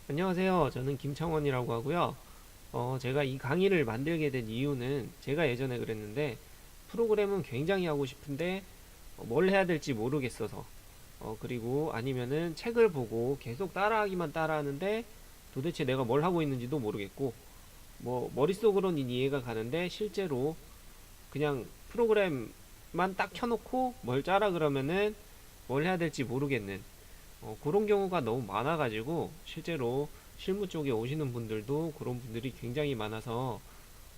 안녕하세요. 저는 김창원이라고 하고요. 제가 이 강의를 만들게 된 이유는 제가 예전에 그랬는데 프로그램은 굉장히 하고 싶은데 뭘 해야 될지 모르겠어서 그리고 아니면은 책을 보고 계속 따라하기만 따라하는데 도대체 내가 뭘 하고 있는지도 모르겠고 뭐 머릿속으로는 이해가 가는데 실제로 그냥 프로그램만 딱 켜놓고 뭘 짜라 그러면은 뭘 해야 될지 모르겠는 그런 경우가 너무 많아가지고 실제로 실무 쪽에 오시는 분들도 그런 분들이 굉장히 많아서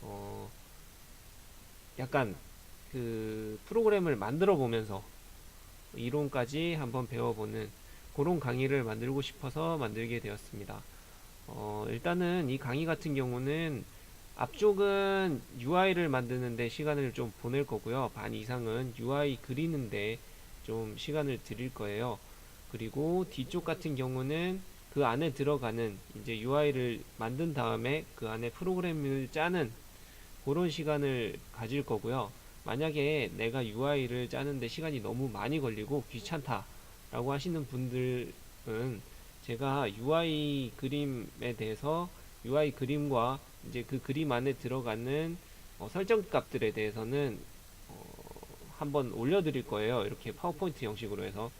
어, 약간 그 프로그램을 만들어 보면서 이론까지 한번 배워보는 그런 강의를 만들고 싶어서 만들게 되었습니다. 일단은 이 강의 같은 경우는 앞쪽은 UI를 만드는데 시간을 좀 보낼 거고요. 반 이상은 UI 그리는데 좀 시간을 드릴 거예요. 그리고 뒤쪽 같은 경우는 그 안에 들어가는 이제 UI를 만든 다음에 그 안에 프로그램을 짜는 그런 시간을 가질 거고요. 만약에 내가 UI를 짜는데 시간이 너무 많이 걸리고 귀찮다라고 하시는 분들은 제가 UI 그림에 대해서 UI 그림과 이제 그 그림 안에 들어가는 설정 값들에 대해서는 한번 올려드릴 거예요. 이렇게 파워포인트 형식으로 해서.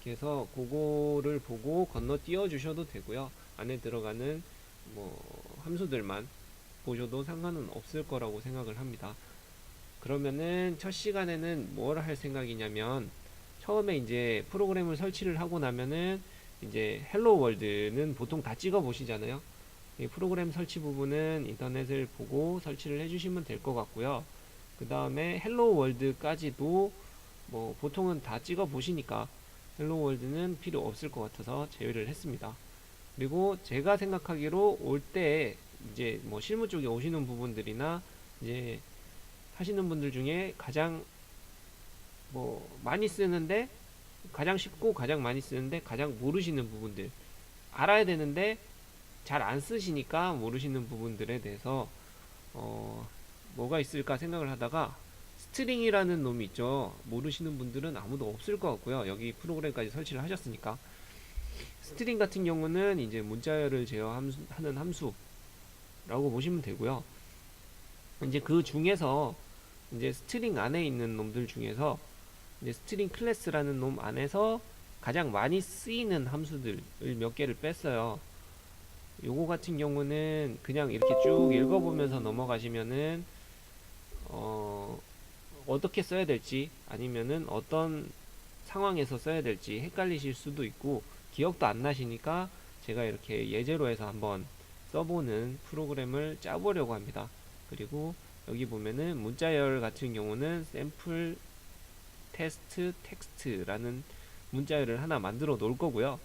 그래서 그거를 보고 건너뛰어 주셔도 되고요. 안에 들어가는 뭐 함수들만 보셔도 상관은 없을 거라고 생각을 합니다. 그러면은 첫 시간에는 뭘 할 생각이냐면 처음에 이제 프로그램을 설치를 하고 나면은 이제 헬로 월드는 보통 다 찍어 보시잖아요. 이 프로그램 설치 부분은 인터넷을 보고 설치를 해주시면 될 것 같고요. 그 다음에 헬로 월드까지도 뭐 보통은 다 찍어 보시니까 헬로 월드는 필요 없을 것 같아서 제외를 했습니다. 그리고 제가 생각하기로 올 때 이제 뭐 실무 쪽에 오시는 부분들이나 이제 하시는 분들 중에 가장 뭐 많이 쓰는데 가장 쉽고 가장 많이 쓰는데 가장 모르시는 부분들 알아야 되는데 잘 안 쓰시니까 모르시는 부분들에 대해서 어 뭐가 있을까 생각을 하다가 스트링이라는 놈이 있죠. 모르시는 분들은 아무도 없을 것 같고요. 여기 프로그램까지 설치를 하셨으니까 스트링 같은 경우는 이제 문자열을 제어하는 함수라고 보시면 되고요. 이제 그 중에서 이제 스트링 안에 있는 놈들 중에서 이제 스트링 클래스라는 놈 안에서 가장 많이 쓰이는 함수들을 몇 개를 뺐어요. 요거 같은 경우는 그냥 이렇게 쭉 읽어보면서 넘어가시면은 어, 어떻게 써야 될지 아니면은 어떤 상황에서 써야 될지 헷갈리실 수도 있고 기억도 안 나시니까 제가 이렇게 예제로 해서 한번 써보는 프로그램을 짜보려고 합니다. 그리고 여기 보면은 문자열 같은 경우는 샘플 테스트 텍스트라는 문자열을 하나 만들어 놓을 거고요.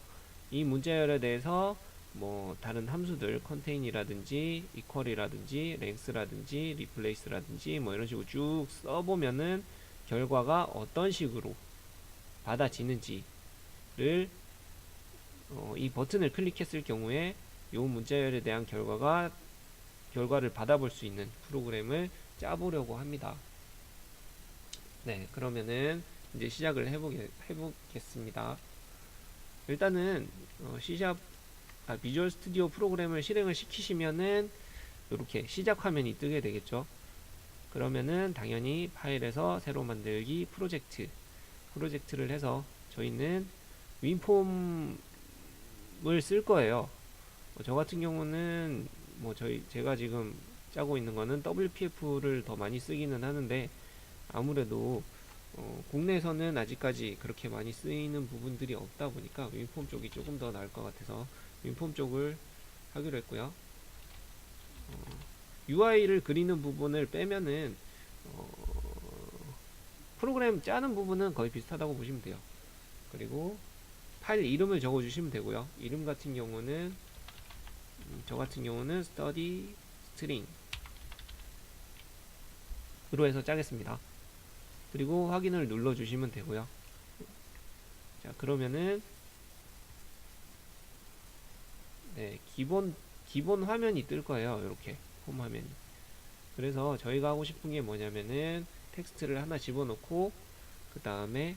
이 문자열에 대해서 뭐 다른 함수들 컨테인이라든지 이퀄이라든지 랭스라든지 리플레이스라든지 뭐 이런 식으로 쭉 써보면은 결과가 어떤 식으로 받아지는지를 이 버튼을 클릭했을 경우에 이 문자열에 대한 결과를 받아볼 수 있는 프로그램을 짜보려고 합니다. 네, 그러면은 이제 시작을 해보겠습니다. 일단은 C샵 비주얼 스튜디오 프로그램을 실행을 시키시면은 이렇게 시작 화면이 뜨게 되겠죠. 그러면은 당연히 파일에서 새로 만들기 프로젝트를 해서 저희는 윈폼을 쓸 거예요. 저 같은 경우는 뭐 제가 지금 짜고 있는 거는 WPF를 더 많이 쓰기는 하는데 아무래도 국내에서는 아직까지 그렇게 많이 쓰이는 부분들이 없다 보니까 윈폼 쪽이 조금 더 나을 것 같아서 윈폼 쪽을 하기로 했고요. UI를 그리는 부분을 빼면은 프로그램 짜는 부분은 거의 비슷하다고 보시면 돼요. 그리고 파일 이름을 적어 주시면 되고요. 이름 같은 경우는 저 같은 경우는 study string으로 해서 짜겠습니다. 그리고 확인을 눌러 주시면 되고요. 자, 그러면은 네, 기본 화면이 뜰 거예요. 이렇게 홈 화면이. 그래서 저희가 하고 싶은 게 뭐냐면은 텍스트를 하나 집어넣고 그 다음에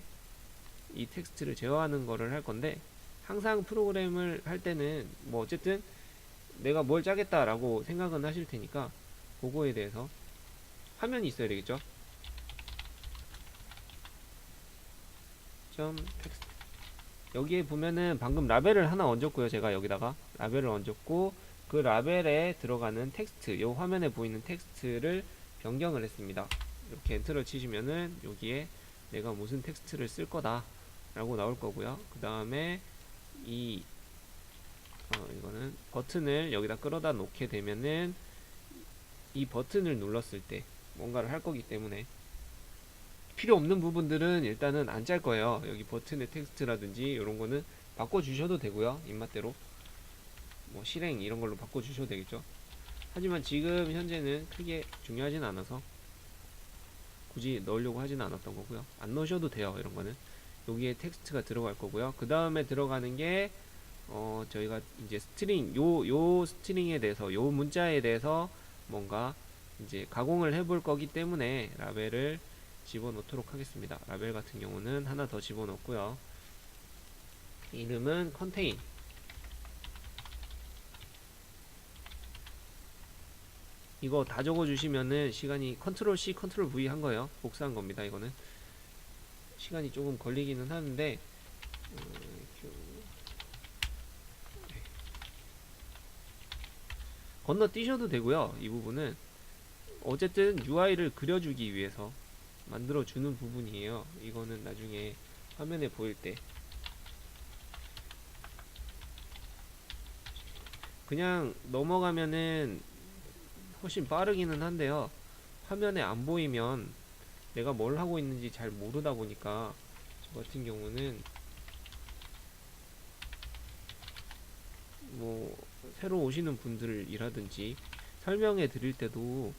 이 텍스트를 제어하는 거를 할 건데 항상 프로그램을 할 때는 뭐 어쨌든 내가 뭘 짜겠다라고 생각은 하실 테니까 그거에 대해서 화면이 있어야 되겠죠. 점 텍스트. 여기에 보면은 방금 라벨을 하나 얹었고요. 제가 여기다가 라벨을 얹었고 그 라벨에 들어가는 텍스트, 요 화면에 보이는 텍스트를 변경을 했습니다. 이렇게 엔터를 치시면은 여기에 내가 무슨 텍스트를 쓸 거다 라고 나올 거고요. 그 다음에 이 이거는 버튼을 여기다 끌어다 놓게 되면은 이 버튼을 눌렀을 때 뭔가를 할 거기 때문에 필요 없는 부분들은 일단은 안 짤 거예요. 여기 버튼의 텍스트라든지 이런 거는 바꿔 주셔도 되고요. 입맛대로 뭐 실행 이런 걸로 바꿔 주셔도 되겠죠. 하지만 지금 현재는 크게 중요하진 않아서 굳이 넣으려고 하진 않았던 거고요. 안 넣으셔도 돼요. 이런 거는 여기에 텍스트가 들어갈 거고요. 그 다음에 들어가는 게 저희가 이제 스트링 요 스트링에 대해서 요 문자에 대해서 뭔가 이제 가공을 해볼 거기 때문에 라벨을 집어넣도록 하겠습니다. 라벨 같은 경우는 하나 더 집어넣고요. 이름은 contain. 이거 다 적어주시면은 시간이 컨트롤 C, 컨트롤 V 한 거예요. 복사한 겁니다. 이거는 시간이 조금 걸리기는 하는데 건너뛰셔도 되고요. 이 부분은 어쨌든 UI를 그려주기 위해서 만들어주는 부분이에요. 이거는 나중에 화면에 보일 때 그냥 넘어가면은 훨씬 빠르기는 한데요. 화면에 안 보이면 내가 뭘 하고 있는지 잘 모르다 보니까 저 같은 경우는 뭐 새로 오시는 분들이라든지 설명해 드릴 때도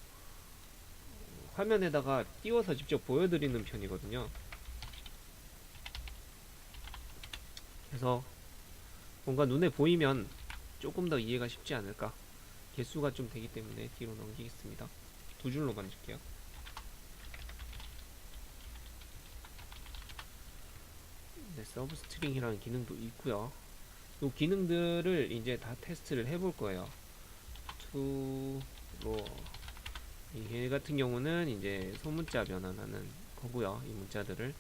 화면에다가 띄워서 직접 보여드리는 편이거든요. 그래서 뭔가 눈에 보이면 조금 더 이해가 쉽지 않을까. 개수가 좀 되기 때문에 뒤로 넘기겠습니다. 두 줄로 만들게요. 네, 서브 스트링이라는 기능도 있고요. 이 기능들을 이제 다 테스트를 해볼 거예요. 투로 얘 같은 경우는 이제 소문자 변환하는 거고요. 이 문자들을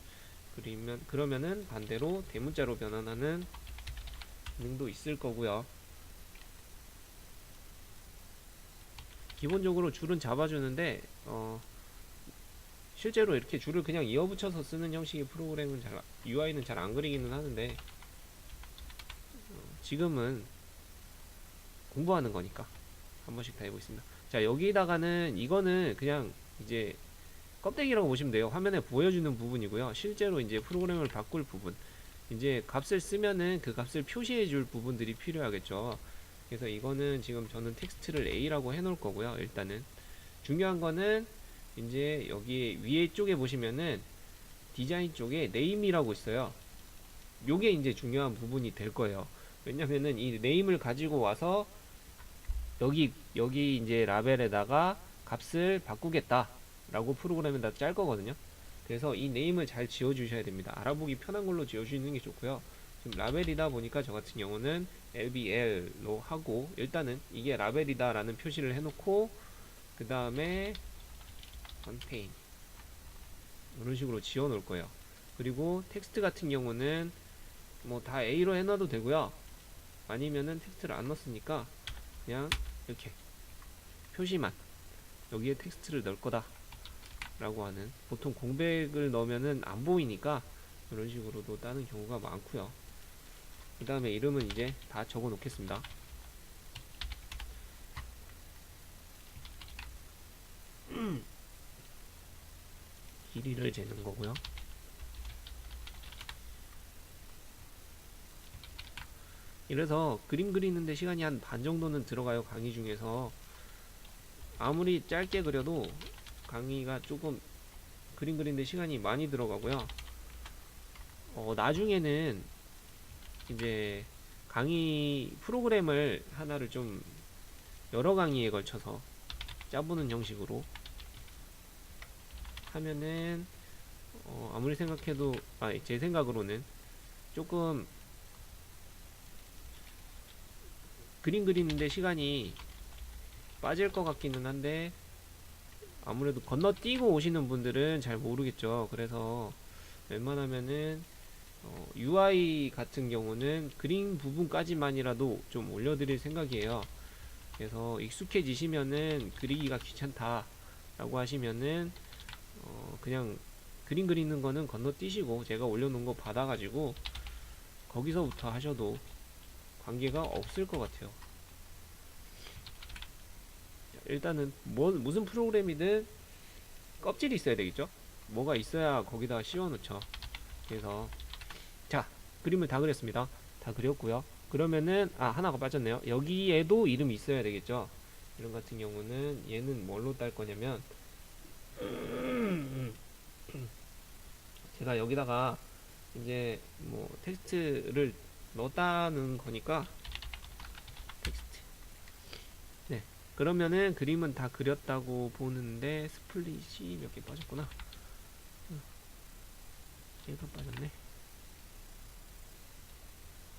그러면은 반대로 대문자로 변환하는 기능도 있을 거고요. 기본적으로 줄은 잡아주는데 실제로 이렇게 줄을 그냥 이어붙여서 쓰는 형식의 프로그램은 UI는 잘 안 그리기는 하는데 지금은 공부하는 거니까 한 번씩 다 해보겠습니다. 자, 여기다가는 이거는 그냥 이제 껍데기라고 보시면 돼요. 화면에 보여주는 부분이고요. 실제로 이제 프로그램을 바꿀 부분, 이제 값을 쓰면은 그 값을 표시해 줄 부분들이 필요하겠죠. 그래서 이거는 지금 저는 텍스트를 A라고 해 놓을 거고요. 일단은 중요한 거는 이제 여기 위에 쪽에 보시면은 디자인 쪽에 네임이라고 있어요. 요게 이제 중요한 부분이 될 거예요. 왜냐면은 이 네임을 가지고 와서 여기 이제 라벨에다가 값을 바꾸겠다 라고 프로그램에다 짤 거거든요. 그래서 이 네임을 잘 지어 주셔야 됩니다. 알아보기 편한 걸로 지어 주시는 게 좋고요. 지금 라벨이다 보니까 저 같은 경우는 LBL로 하고 일단은 이게 라벨이다 라는 표시를 해놓고 그 다음에 contain 이런 식으로 지어 놓을 거예요. 그리고 텍스트 같은 경우는 뭐 다 A로 해놔도 되고요. 아니면은 텍스트를 안 넣었으니까 그냥 이렇게 표시만 여기에 텍스트를 넣을 거다 라고 하는, 보통 공백을 넣으면은 안 보이니까 이런 식으로도 따는 경우가 많고요. 그 다음에 이름은 이제 다 적어 놓겠습니다. 길이를 재는 거고요. 이래서 그림 그리는데 시간이 한 반 정도는 들어가요. 강의 중에서 아무리 짧게 그려도 강의가 조금 그림 그리는데 시간이 많이 들어가고요. 나중에는 이제 강의 프로그램을 하나를 좀 여러 강의에 걸쳐서 짜보는 형식으로 하면은 아무리 생각해도 제 생각으로는 조금 그림 그리는데 시간이 빠질 것 같기는 한데 아무래도 건너뛰고 오시는 분들은 잘 모르겠죠. 그래서 웬만하면은 UI 같은 경우는 그림 부분까지만이라도 좀 올려드릴 생각이에요. 그래서 익숙해지시면은 그리기가 귀찮다 라고 하시면은 그냥 그림 그리는 거는 건너뛰시고 제가 올려놓은 거 받아가지고 거기서부터 하셔도 관계가 없을 것 같아요. 일단은 무슨 프로그램이든 껍질이 있어야 되겠죠. 뭐가 있어야 거기다 씌워놓죠. 그래서 자, 그림을 다 그렸습니다. 다 그렸고요. 그러면은 하나가 빠졌네요. 여기에도 이름이 있어야 되겠죠. 이름 같은 경우는 얘는 뭘로 딸 거냐면 제가 여기다가 이제 뭐 텍스트를 넣었다는 거니까 텍스트. 네. 그러면은 그림은 다 그렸다고 보는데 스플릿이 몇 개 빠졌구나. 얘가 빠졌네.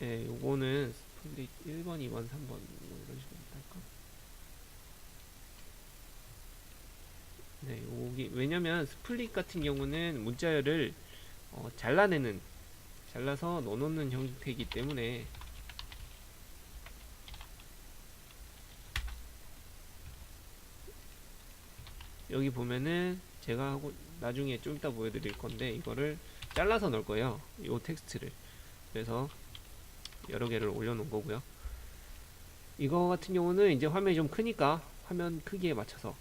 예, 요거는 스플릿 1번, 2번, 3번 뭐 이런 식으로 할까? 네, 여기 왜냐면 스플릿 같은 경우는 문자열을 잘라서 넣어놓는 형태이기 때문에 여기 보면은 제가 하고 나중에 좀 이따 보여드릴 건데 이거를 잘라서 넣을 거예요. 요 텍스트를. 그래서 여러 개를 올려놓은 거고요. 이거 같은 경우는 이제 화면이 좀 크니까 화면 크기에 맞춰서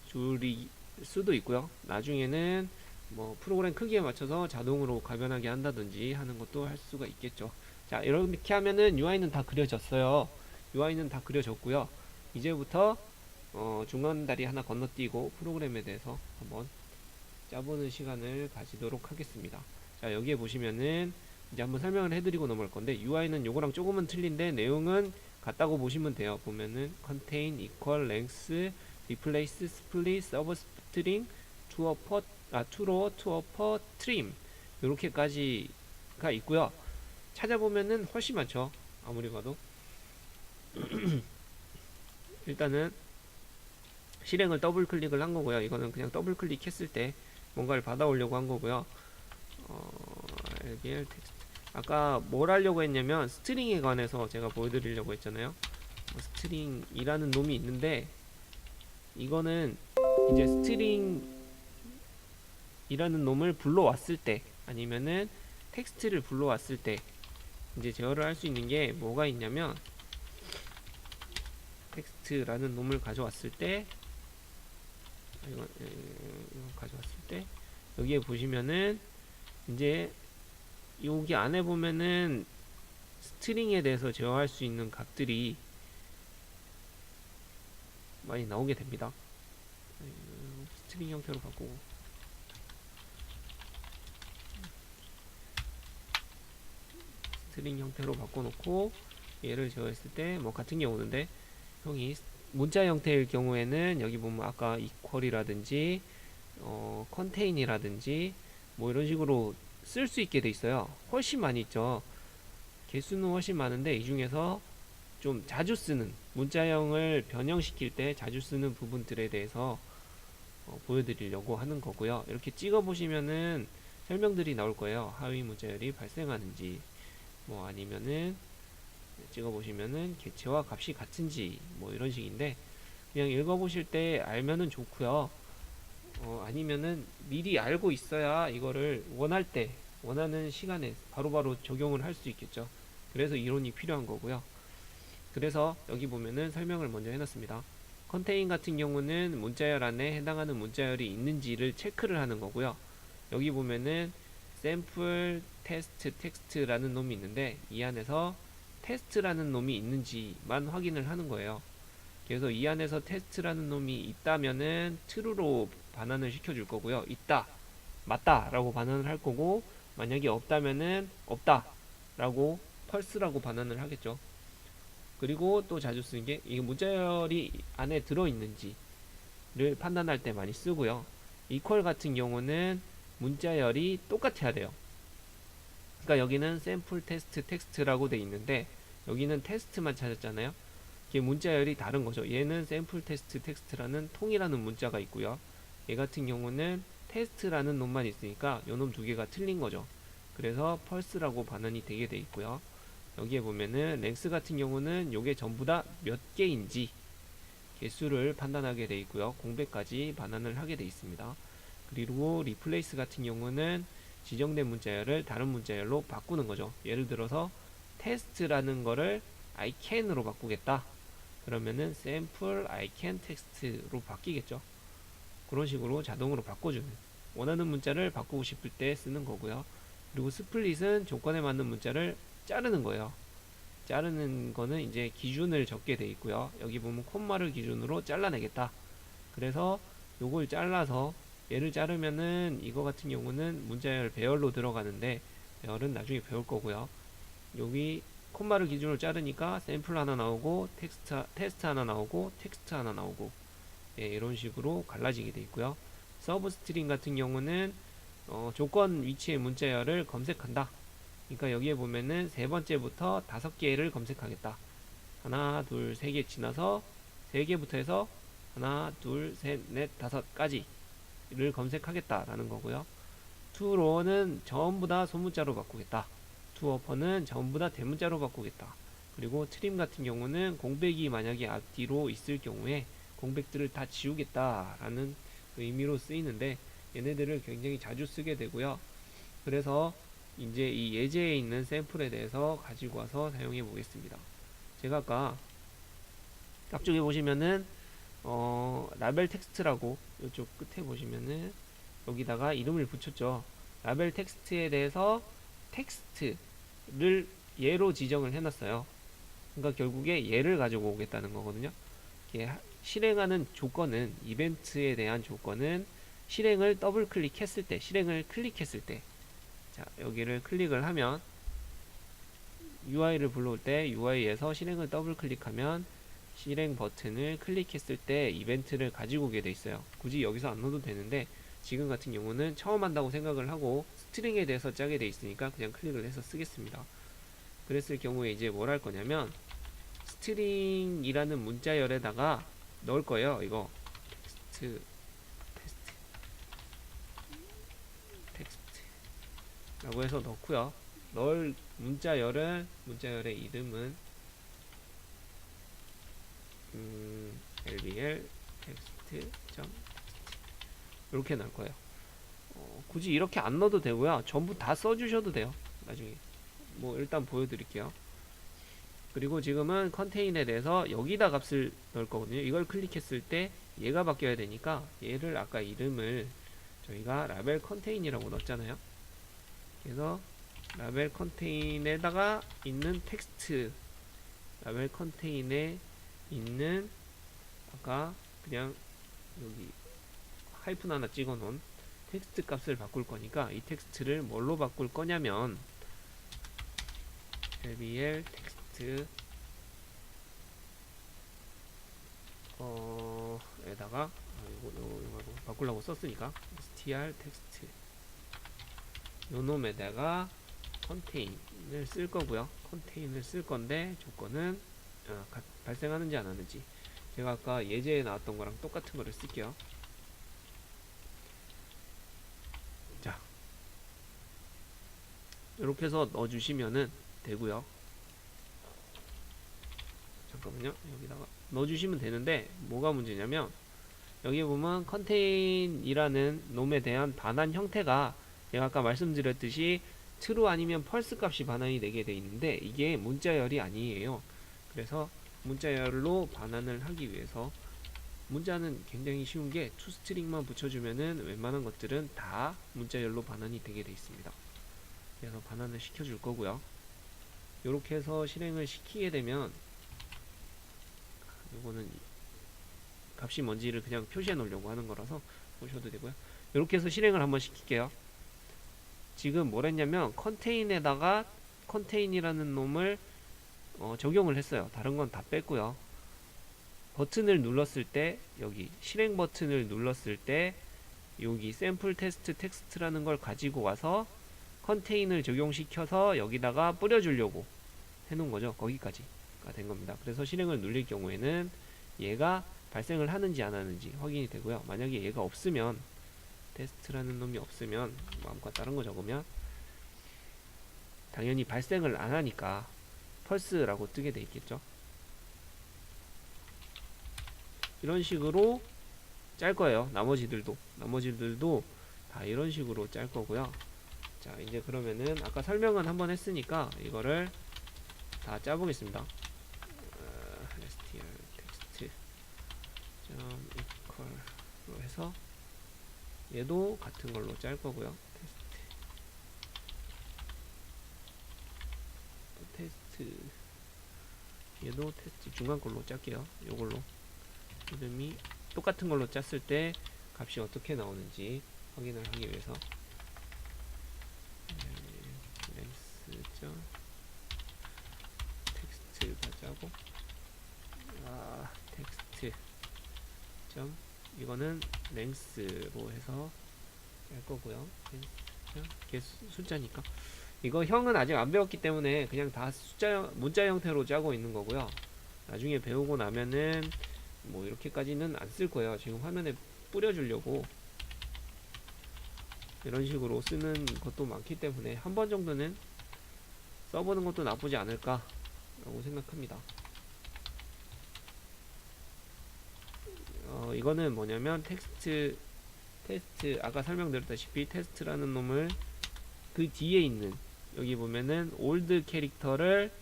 줄일 수도 있고요. 나중에는 뭐 프로그램 크기에 맞춰서 자동으로 가변하게 한다든지 하는 것도 할 수가 있겠죠. 자, 이렇게 하면은 UI는 다 그려졌어요. UI는 다 그려졌고요. 이제부터 중간 다리 하나 건너뛰고 프로그램에 대해서 한번 짜보는 시간을 가지도록 하겠습니다. 자, 여기에 보시면은 이제 한번 설명을 해드리고 넘어갈 건데 UI는 요거랑 조금은 틀린데 내용은 같다고 보시면 돼요. 보면은 contain, equal, length, replace, split, substring, to row, to upper, trim 요렇게까지가 있고요. 찾아보면은 훨씬 많죠. 아무리 봐도 일단은 실행을 더블 클릭을 한 거고요. 이거는 그냥 더블 클릭했을 때 뭔가를 받아오려고 한 거고요. LBL 텍스트. 아까 뭘 하려고 했냐면 스트링에 관해서 제가 보여드리려고 했잖아요. 스트링이라는 놈이 있는데 이거는 이제 스트링이라는 놈을 불러왔을 때 아니면은 텍스트를 불러왔을 때 이제 제어를 할 수 있는 게 뭐가 있냐면 텍스트라는 놈을 가져왔을 때 이거 가져왔을 때 여기에 보시면은 이제 여기 안에 보면은 스트링에 대해서 제어할 수 있는 값들이 많이 나오게 됩니다. 스트링 형태로 바꾸고 스트링 형태로 바꿔놓고 얘를 제어했을 때 뭐 같은 경우인데 형이 문자 형태일 경우에는 여기 보면 아까 equal이라든지 contain이라든지 뭐 이런 식으로 쓸 수 있게 돼 있어요. 훨씬 많이 있죠. 개수는 훨씬 많은데 이 중에서 좀 자주 쓰는 문자형을 변형시킬 때 자주 쓰는 부분들에 대해서 보여드리려고 하는 거고요. 이렇게 찍어 보시면은 설명들이 나올 거예요. 하위 문자열이 발생하는지 뭐 아니면은 찍어 보시면은 개체와 값이 같은지 뭐 이런 식인데 그냥 읽어 보실 때 알면은 좋고요. 아니면은 미리 알고 있어야 이거를 원할 때 원하는 시간에 바로바로 적용을 할 수 있겠죠. 그래서 이론이 필요한 거고요. 그래서 여기 보면은 설명을 먼저 해놨습니다. 컨테인 같은 경우는 문자열 안에 해당하는 문자열이 있는지를 체크를 하는 거고요. 여기 보면은 샘플 테스트 텍스트라는 놈이 있는데 이 안에서 테스트라는 놈이 있는지만 확인을 하는 거예요. 그래서 이 안에서 테스트라는 놈이 있다면은 true로 반환을 시켜줄 거고요. 있다, 맞다 라고 반환을 할 거고 만약에 없다면은 없다 라고 false라고 반환을 하겠죠. 그리고 또 자주 쓰는 게 이 문자열이 안에 들어있는지를 판단할 때 많이 쓰고요. equal 같은 경우는 문자열이 똑같아야 돼요. 그러니까 여기는 샘플 테스트 텍스트라고 돼 있는데 여기는 테스트만 찾았잖아요. 이게 문자열이 다른 거죠. 얘는 샘플 테스트 텍스트라는 통이라는 문자가 있고요. 얘 같은 경우는 테스트라는 놈만 있으니까 요 놈 두 개가 틀린 거죠. 그래서 펄스라고 반환이 되게 돼 있고요. 여기에 보면은 랭스 같은 경우는 요게 전부 다 몇 개인지 개수를 판단하게 돼 있고요. 공백까지 반환을 하게 돼 있습니다. 그리고 리플레이스 같은 경우는 지정된 문자열을 다른 문자열로 바꾸는 거죠. 예를 들어서 테스트라는 거를 I can으로 바꾸겠다. 그러면은 sample I can text로 바뀌겠죠. 그런 식으로 자동으로 바꿔주는, 원하는 문자를 바꾸고 싶을 때 쓰는 거고요. 그리고 스플릿은 조건에 맞는 문자를 자르는 거예요. 자르는 거는 이제 기준을 적게 돼 있고요. 여기 보면 콤마를 기준으로 잘라내겠다. 그래서 요걸 잘라서 얘를 자르면은 이거 같은 경우는 문자열 배열로 들어가는데, 배열은 나중에 배울 거고요. 여기 콤마를 기준으로 자르니까 샘플 하나 나오고 테스트 하나 나오고 텍스트 하나 나오고, 예, 이런 식으로 갈라지게 돼 있고요. 서브 스트링 같은 경우는 조건 위치의 문자열을 검색한다. 그러니까 여기에 보면은 세 번째부터 5개를 검색하겠다. 하나, 둘, 세 개 지나서 세 개부터 해서 하나, 둘, 셋, 넷, 5가지를 검색하겠다라는 거고요. 투로는 전부 다 소문자로 바꾸겠다. 투어퍼는 전부 다 대문자로 바꾸겠다. 그리고 트림 같은 경우는 공백이 만약에 앞뒤로 있을 경우에 공백들을 다 지우겠다라는 의미로 쓰이는데, 얘네들을 굉장히 자주 쓰게 되고요. 그래서 이제 이 예제에 있는 샘플에 대해서 가지고 와서 사용해 보겠습니다. 제가 아까 앞쪽에 보시면은 라벨 텍스트라고 이쪽 끝에 보시면은 여기다가 이름을 붙였죠. 라벨 텍스트에 대해서 텍스트를 예로 지정을 해놨어요. 그러니까 결국에 얘를 가지고 오겠다는 거거든요. 실행하는 조건은, 이벤트에 대한 조건은 실행을 더블 클릭했을 때, 실행을 클릭했을 때, 자, 여기를 클릭을 하면 UI를 불러올 때 UI에서 실행을 더블 클릭하면 실행 버튼을 클릭했을 때 이벤트를 가지고 오게 돼 있어요. 굳이 여기서 안 넣어도 되는데, 지금 같은 경우는 처음 한다고 생각을 하고 스트링에 대해서 짜게 돼 있으니까 그냥 클릭을 해서 쓰겠습니다. 그랬을 경우에 이제 뭘 할 거냐면, 스트링이라는 문자열에다가 넣을 거예요. 이거 텍스트라고 해서 넣고요. 넣을 문자열의 이름은 lbl 텍스트 이렇게 넣을 거예요. 굳이 이렇게 안 넣어도 되고요. 전부 다 써주셔도 돼요. 나중에 뭐 일단 보여드릴게요. 그리고 지금은 컨테인에 대해서 여기다 값을 넣을 거거든요. 이걸 클릭했을 때 얘가 바뀌어야 되니까 얘를 아까 이름을 저희가 라벨 컨테인이라고 넣었잖아요. 그래서 라벨 컨테인에다가 있는 텍스트, 라벨 컨테인에 있는 아까 그냥 여기 하이픈 하나 찍어 놓은 텍스트 값을 바꿀 거니까 이 텍스트를 뭘로 바꿀 거냐면 lbl 텍스트 에다가 이거 바꾸려고 썼으니까 str 텍스트 요 놈에다가 컨테인을 쓸 거고요. 컨테인을 쓸 건데 조건은 발생하는지 안 하는지, 제가 아까 예제에 나왔던 거랑 똑같은 거를 쓸게요. 자, 이렇게 해서 넣어주시면은 되고요. 잠깐만요. 여기다가 넣어주시면 되는데, 뭐가 문제냐면 여기 보면 컨테인이라는 놈에 대한 반환 형태가 제가 아까 말씀드렸듯이 true 아니면 false 값이 반환이 되게 돼 있는데, 이게 문자열이 아니에요. 그래서 문자열로 반환을 하기 위해서, 문자는 굉장히 쉬운 게 toString만 붙여주면은 웬만한 것들은 다 문자열로 반환이 되게 돼 있습니다. 그래서 반환을 시켜줄 거고요. 이렇게 해서 실행을 시키게 되면, 이거는 값이 뭔지를 그냥 표시해 놓으려고 하는 거라서 보셔도 되고요. 이렇게 해서 실행을 한번 시킬게요. 지금 뭘 했냐면 컨테인에다가 컨테인이라는 놈을 적용을 했어요. 다른 건 다 뺐고요. 버튼을 눌렀을 때, 여기 실행 버튼을 눌렀을 때 여기 샘플 테스트 텍스트라는 걸 가지고 와서 컨테인을 적용시켜서 여기다가 뿌려주려고 해놓은 거죠. 거기까지. 된 겁니다. 그래서 실행을 눌릴 경우에는 얘가 발생을 하는지 안 하는지 확인이 되고요. 만약에 얘가 없으면, 테스트라는 놈이 없으면, 마음껏 다른 거 적으면 당연히 발생을 안 하니까 펄스라고 뜨게 돼 있겠죠. 이런 식으로 짤 거예요. 나머지들도 다 이런 식으로 짤 거고요. 자, 이제 그러면은 아까 설명은 한번 했으니까 이거를 다 짜보겠습니다. str text equal로 해서 얘도 같은 걸로 짤 거고요. 테스트 얘도 테스트 중간 걸로 짤게요. 요걸로 이름이 똑같은 걸로 짰을 때 값이 어떻게 나오는지 확인을 하기 위해서 length 텍스트가 짜고 텍스트 점 이거는 length로 해서 짤 거고요. 이게 숫자니까 이거 형은 아직 안 배웠기 때문에 그냥 다 문자 형태로 짜고 있는 거고요. 나중에 배우고 나면은 뭐 이렇게까지는 안 쓸 거예요. 지금 화면에 뿌려주려고 이런 식으로 쓰는 것도 많기 때문에 한 번 정도는 써보는 것도 나쁘지 않을까 라고 생각합니다. 이거는 뭐냐면 테스트 아까 설명드렸다시피 테스트라는 놈을 그 뒤에 있는 여기 보면은 올드 캐릭터를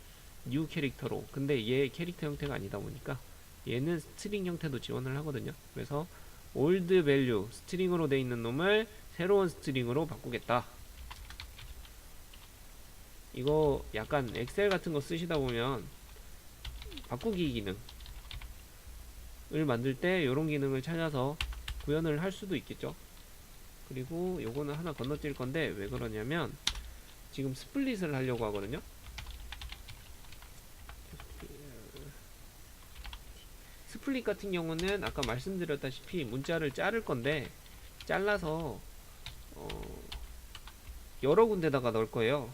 뉴 캐릭터로, 근데 얘 캐릭터 형태가 아니다 보니까 얘는 스트링 형태도 지원을 하거든요. 그래서 올드 밸류 스트링으로 돼 있는 놈을 새로운 스트링으로 바꾸겠다. 이거 약간 엑셀 같은 거 쓰시다 보면 바꾸기 기능을 만들 때 이런 기능을 찾아서 구현을 할 수도 있겠죠. 그리고 요거는 하나 건너뛸 건데 왜 그러냐면 지금 스플릿을 하려고 하거든요. 스플릿 같은 경우는 아까 말씀드렸다시피 문자를 자를 건데 잘라서 여러 군데다가 넣을 거예요.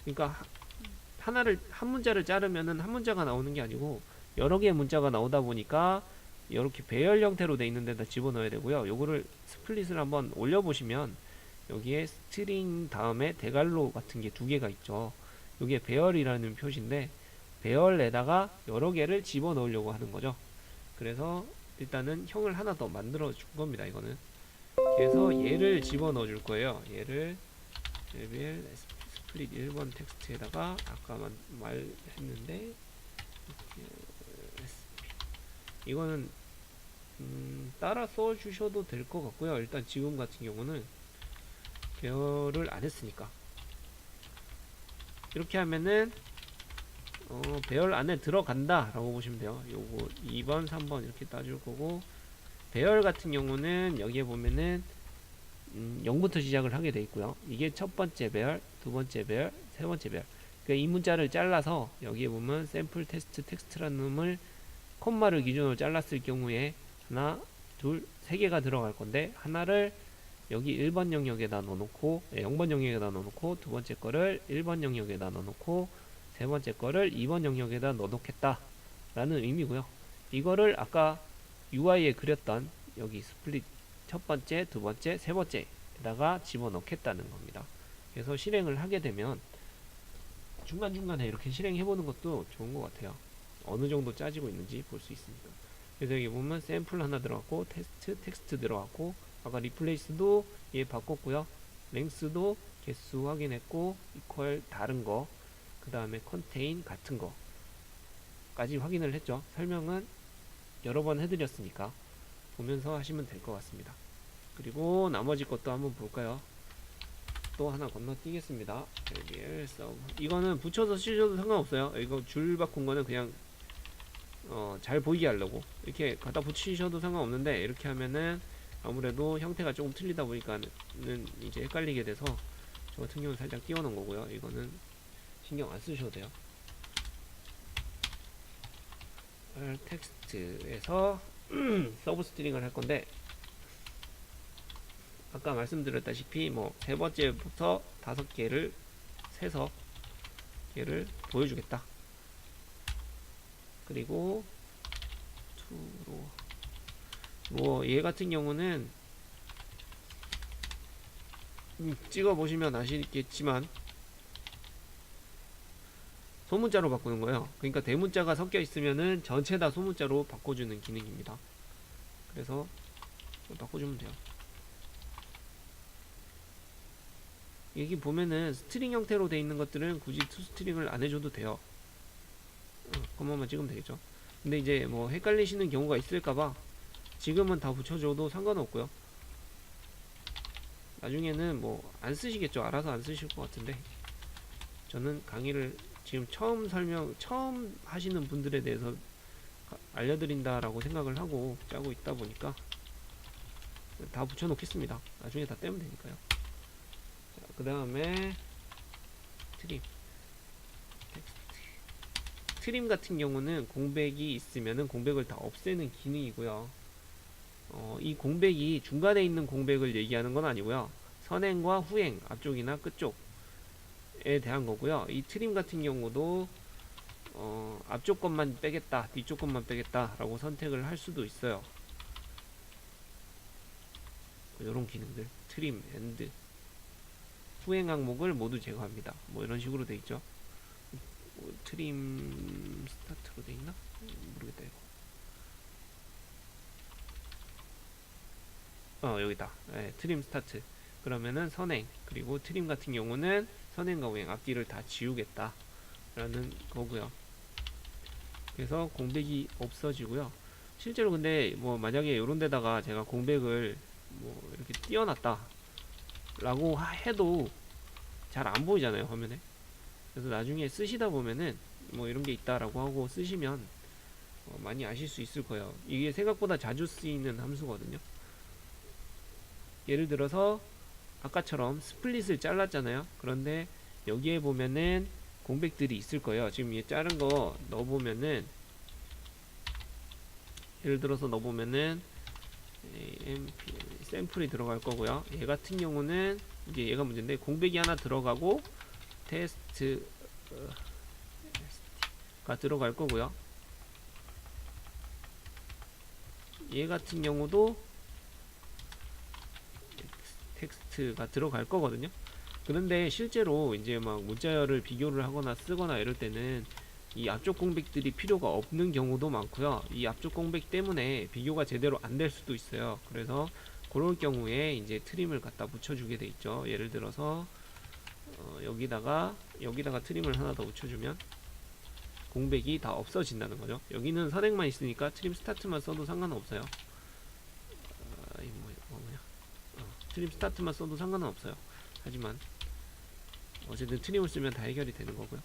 그러니까 한 문자를 자르면은 한 문자가 나오는 게 아니고 여러 개의 문자가 나오다 보니까 이렇게 배열 형태로 돼 있는 데다 집어넣어야 되고요. 요거를 스플릿을 한번 올려보시면 여기에 스트링 다음에 대괄호 같은 게 두 개가 있죠. 요게 배열이라는 표시인데 배열에다가 여러 개를 집어넣으려고 하는 거죠. 그래서 일단은 형을 하나 더 만들어 준 겁니다. 이거는 그래서 얘를 집어넣어 줄 거예요. 얘를 레벨 스플릿 1번 텍스트에다가 아까 말했는데 이거는 따라 써 주셔도 될 것 같고요. 일단 지금 같은 경우는 배열을 안 했으니까 이렇게 하면은 배열 안에 들어간다 라고 보시면 돼요. 요거 2번 3번 이렇게 따줄 거고, 배열 같은 경우는 여기에 보면은 0부터 시작을 하게 돼 있고요. 이게 첫 번째 배열, 두 번째 배열, 세 번째 배열. 그러니까 이 문자를 잘라서 여기에 보면 샘플 테스트 텍스트라는 놈을 콤마를 기준으로 잘랐을 경우에 하나, 둘, 세 개가 들어갈 건데 하나를 여기 1번 영역에다 넣어놓고 0번 영역에다 넣어놓고 두 번째 거를 1번 영역에다 넣어놓고 세 번째 거를 2번 영역에다 넣어놓겠다 라는 의미고요. 이거를 아까 UI에 그렸던 여기 스플릿 첫 번째, 두 번째, 세 번째에다가 집어넣겠다는 겁니다. 그래서 실행을 하게 되면 중간중간에 이렇게 실행해보는 것도 좋은 것 같아요. 어느 정도 짜지고 있는지 볼 수 있습니다. 그래서 여기 보면 샘플 하나 들어갔고 텍스트 들어갔고 아까 리플레이스도 얘 바꿨고요. 랭스도 개수 확인했고 이퀄 다른 거, 그 다음에 컨테인 같은 거까지 확인을 했죠. 설명은 여러 번 해드렸으니까 보면서 하시면 될 것 같습니다. 그리고 나머지 것도 한번 볼까요? 또 하나 건너뛰겠습니다. 이거는 붙여서 쓰셔도 상관없어요. 이거 줄 바꾼 거는 그냥 잘 보이게 하려고 이렇게 갖다 붙이셔도 상관없는데, 이렇게 하면은 아무래도 형태가 조금 틀리다 보니까는 이제 헷갈리게 돼서 저 같은 경우는 살짝 띄워 놓은 거고요. 이거는 신경 안 쓰셔도 돼요. 텍스트에서 서브 스트링을 할 건데 아까 말씀드렸다시피 뭐 세 번째부터 5개를 세서 얘를 보여주겠다. 그리고 얘 같은 경우는 찍어 보시면 아시겠지만 소문자로 바꾸는 거예요. 그러니까 대문자가 섞여 있으면은 전체 다 소문자로 바꿔주는 기능입니다. 그래서 바꿔주면 돼요. 여기 보면은 스트링 형태로 되어 있는 것들은 굳이 투스트링을 안 해줘도 돼요. 그것만 찍으면 되겠죠. 근데 이제 뭐 헷갈리시는 경우가 있을까봐 지금은 다 붙여줘도 상관없고요. 나중에는 뭐 안 쓰시겠죠. 알아서 안 쓰실 것 같은데 저는 강의를 지금 처음 하시는 분들에 대해서 알려드린다라고 생각을 하고 짜고 있다 보니까 다 붙여놓겠습니다. 나중에 다 떼면 되니까요. 그 다음에 트림 같은 경우는 공백이 있으면은 공백을 다 없애는 기능이고요. 이 공백이 중간에 있는 공백을 얘기하는 건 아니고요. 선행과 후행, 앞쪽이나 끝쪽에 대한 거고요. 이 트림 같은 경우도 앞쪽 것만 빼겠다, 뒤쪽 것만 빼겠다 라고 선택을 할 수도 있어요. 이런 기능들, 트림, 엔드, 후행 항목을 모두 제거합니다. 뭐 이런 식으로 돼 있죠. 트림 스타트로 돼 있나? 모르겠다 이거. 여기다. 네, 트림 스타트. 그러면은 선행, 그리고 트림 같은 경우는 선행과 후행 앞뒤를 다 지우겠다 라는 거고요. 그래서 공백이 없어지고요. 실제로 근데 뭐 만약에 이런 데다가 제가 공백을 뭐 이렇게 띄워놨다 라고 해도 잘 안 보이잖아요, 화면에. 그래서 나중에 쓰시다 보면은 뭐 이런 게 있다라고 하고 쓰시면 많이 아실 수 있을 거예요. 이게 생각보다 자주 쓰이는 함수거든요. 예를 들어서 아까처럼 스플릿을 잘랐잖아요. 그런데 여기에 보면은 공백들이 있을 거예요. 지금 얘 자른 거 넣어보면은, 예를 들어서 넣어보면은 샘플이 들어갈 거고요. 얘 같은 경우는 이제 얘가 문제인데 공백이 하나 들어가고 테스트가 들어갈 거고요. 얘 같은 경우도 텍스트가 들어갈 거거든요. 그런데 실제로 이제 막 문자열을 비교를 하거나 쓰거나 이럴 때는 이 앞쪽 공백들이 필요가 없는 경우도 많고요. 이 앞쪽 공백 때문에 비교가 제대로 안 될 수도 있어요. 그래서 그럴 경우에 이제 트림을 갖다 붙여주게 돼 있죠. 예를 들어서 여기다가 트림을 하나 더 붙여주면 공백이 다 없어진다는 거죠. 여기는 선행만 있으니까 트림 스타트만 써도 상관없어요. 트림 스타트만 써도 상관은 없어요. 하지만 어쨌든 트림을 쓰면 다 해결이 되는 거고요.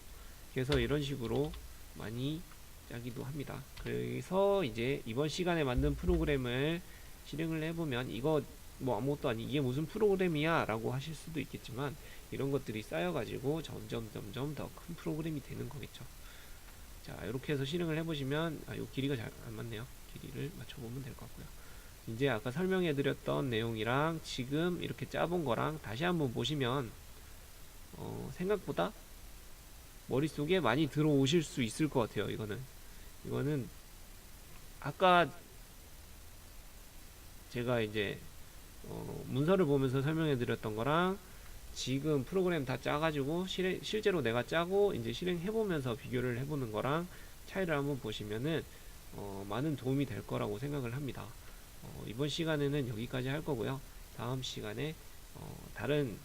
그래서 이런 식으로 많이 짜기도 합니다. 그래서 이제 이번 시간에 만든 프로그램을 실행을 해보면 이거 뭐 아무것도 아니 이게 무슨 프로그램이야 라고 하실 수도 있겠지만 이런 것들이 쌓여가지고 점점 더 큰 프로그램이 되는 거겠죠. 자, 이렇게 해서 실행을 해보시면 요 길이가 잘 안 맞네요. 길이를 맞춰보면 될 것 같고요. 이제 아까 설명해드렸던 내용이랑 지금 이렇게 짜본 거랑 다시 한번 보시면 생각보다 머릿속에 많이 들어오실 수 있을 것 같아요. 이거는 아까 제가 이제 문서를 보면서 설명해드렸던 거랑 지금 프로그램 다 짜가지고 실제로 내가 짜고 이제 실행해보면서 비교를 해보는 거랑 차이를 한번 보시면은 많은 도움이 될 거라고 생각을 합니다. 이번 시간에는 여기까지 할 거고요. 다음 시간에 다른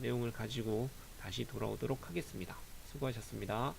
내용을 가지고 다시 돌아오도록 하겠습니다. 수고하셨습니다.